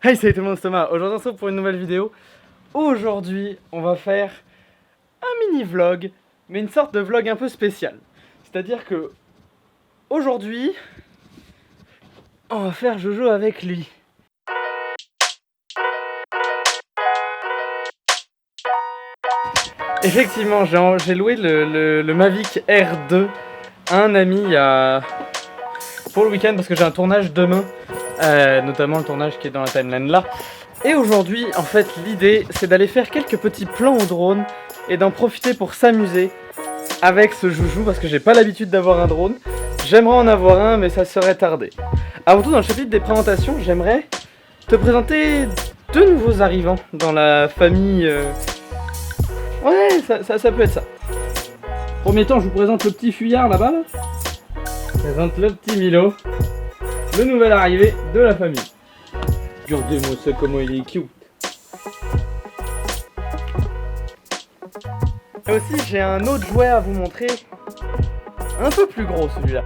Hey, salut tout le monde, c'est Thomas. Aujourd'hui, on se retrouve pour une nouvelle vidéo. Aujourd'hui, on va faire un mini vlog, mais une sorte de vlog un peu spécial. C'est-à-dire que aujourd'hui, on va faire Jojo avec lui. Effectivement, j'ai loué le Mavic R2 à un ami pour le week-end parce que j'ai un tournage demain, notamment le tournage qui est dans la timeline là. Et aujourd'hui, en fait, l'idée, c'est d'aller faire quelques petits plans au drone et d'en profiter pour s'amuser avec ce joujou parce que j'ai pas l'habitude d'avoir un drone. J'aimerais en avoir un, mais ça serait tardé. Avant tout, dans le chapitre des présentations, j'aimerais te présenter deux nouveaux arrivants dans la famille. Ouais, ça peut être ça. Premier temps, je vous présente le petit fuyard là-bas. Je présente le petit Milo, le nouvel arrivé de la famille. Regardez-moi ça, comment il est cute. Et aussi, j'ai un autre jouet à vous montrer. Un peu plus gros celui-là.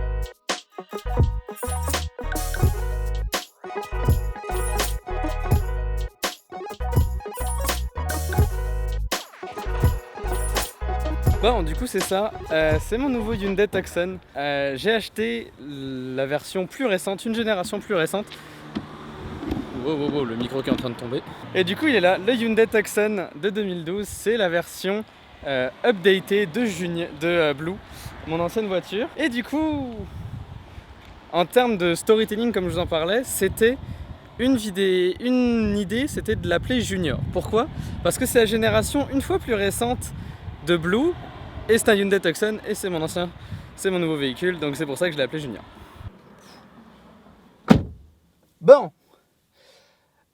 Bon, du coup c'est ça, c'est mon nouveau Hyundai Tucson. J'ai acheté la version plus récente, une génération plus récente. Wow, le micro qui est en train de tomber. Et du coup il est là, le Hyundai Tucson de 2012, c'est la version updatée de Blue, mon ancienne voiture. Et du coup, en termes de storytelling comme je vous en parlais, c'était une idée, c'était de l'appeler Junior. Pourquoi? Parce que c'est la génération une fois plus récente de Blue, et c'est un Hyundai Tucson, et c'est mon nouveau véhicule, donc c'est pour ça que je l'ai appelé Junior. Bon,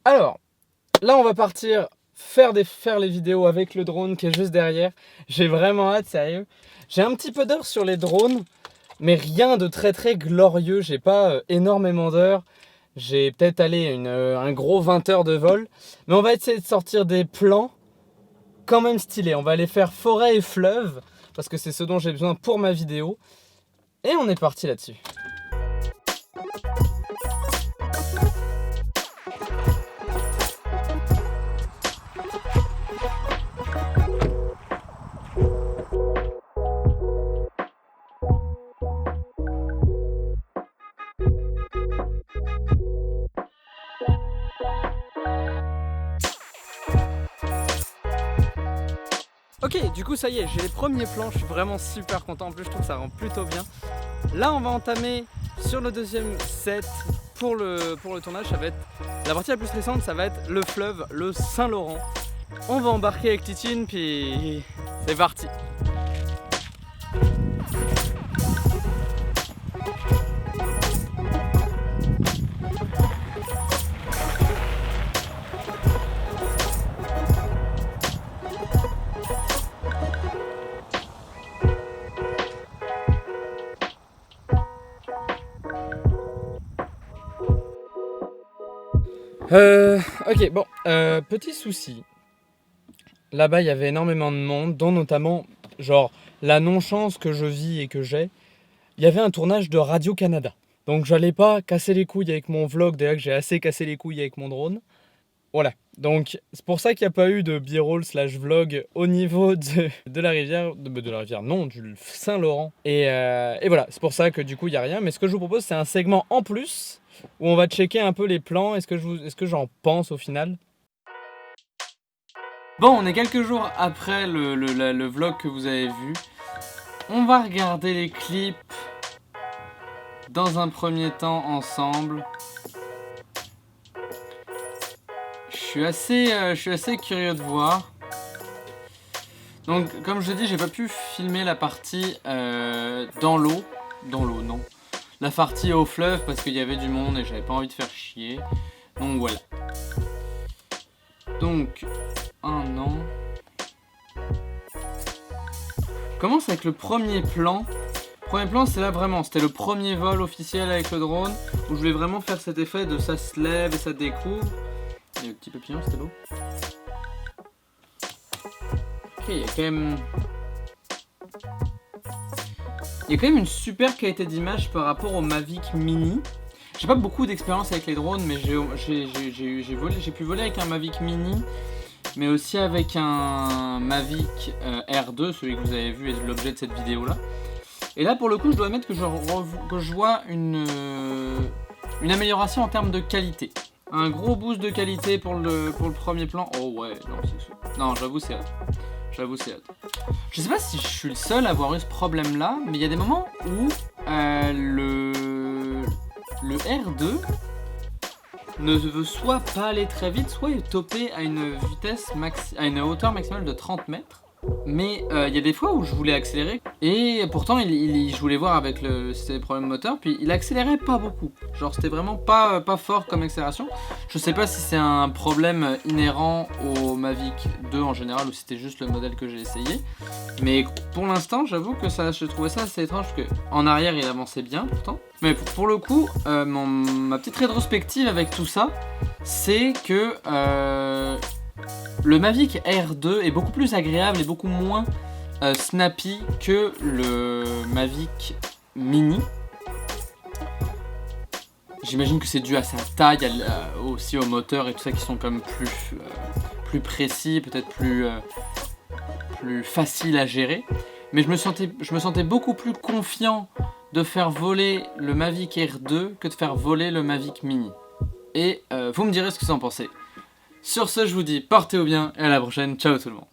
alors, là on va partir faire les vidéos avec le drone qui est juste derrière. J'ai vraiment hâte, sérieux. J'ai un petit peu d'heures sur les drones, mais rien de très glorieux, j'ai pas énormément d'heures. J'ai peut-être un gros 20 heures de vol, mais on va essayer de sortir des plans quand même stylés. On va aller faire forêt et fleuve, parce que c'est ce dont j'ai besoin pour ma vidéo. Et on est parti là-dessus. Ok, du coup ça y est, j'ai les premiers plans, je suis vraiment super content, en plus je trouve que ça rend plutôt bien. Là on va entamer sur le deuxième set pour le tournage, ça va être la partie la plus récente, ça va être le fleuve, le Saint-Laurent. On va embarquer avec Titine, puis c'est parti. Ok, bon, petit souci. Là-bas, il y avait énormément de monde, dont notamment, genre, la non-chance que je vis et que j'ai. Il y avait un tournage de Radio-Canada. Donc, j'allais pas casser les couilles avec mon vlog, déjà que j'ai assez cassé les couilles avec mon drone. Voilà, donc c'est pour ça qu'il n'y a pas eu de b-roll / vlog au niveau de la rivière, non, du Saint-Laurent. Et voilà, c'est pour ça que du coup il n'y a rien. Mais ce que je vous propose, c'est un segment en plus où on va checker un peu les plans et ce que j'en pense au final. Bon, on est quelques jours après le vlog que vous avez vu. On va regarder les clips dans un premier temps ensemble. Je suis assez curieux de voir. Donc, comme je dis, j'ai pas pu filmer la partie dans l'eau. Dans l'eau, non. La partie au fleuve parce qu'il y avait du monde et j'avais pas envie de faire chier. Donc voilà. Donc, un an. Je commence avec le premier plan. Le premier plan, c'est là vraiment. C'était le premier vol officiel avec le drone où je voulais vraiment faire cet effet de ça se lève et ça découvre. Et le petit papillon, c'était beau. Ok, il y a quand même une super qualité d'image par rapport au Mavic Mini. J'ai pas beaucoup d'expérience avec les drones, mais j'ai pu voler avec un Mavic Mini, mais aussi avec un Mavic R2, celui que vous avez vu est l'objet de cette vidéo là. Et là pour le coup je dois admettre que je vois une amélioration en termes de qualité. Un gros boost de qualité pour le premier plan. Oh ouais, non, j'avoue c'est hot. J'avoue c'est hot. Je sais pas si je suis le seul à avoir eu ce problème là, mais il y a des moments où le R2 ne veut soit pas aller très vite, soit est topé à une à une hauteur maximale de 30 mètres. Mais il y a des fois où je voulais accélérer et pourtant je voulais voir avec si c'était des problèmes moteurs, puis il accélérait pas beaucoup. Genre c'était vraiment pas fort comme accélération. Je sais pas si c'est un problème inhérent au Mavic 2 en général ou si c'était juste le modèle que j'ai essayé. Mais pour l'instant j'avoue que je trouvais ça assez étrange parce que en arrière il avançait bien pourtant. Mais pour le coup, ma petite rétrospective avec tout ça, c'est que le Mavic R2 est beaucoup plus agréable et beaucoup moins snappy que le Mavic Mini. J'imagine que c'est dû à sa taille, aussi au moteur et tout ça qui sont comme plus précis, peut-être plus facile à gérer. Mais je me sentais beaucoup plus confiant de faire voler le Mavic R2 que de faire voler le Mavic Mini. Et vous me direz ce que vous en pensez. Sur ce, je vous dis portez-vous bien et à la prochaine. Ciao tout le monde.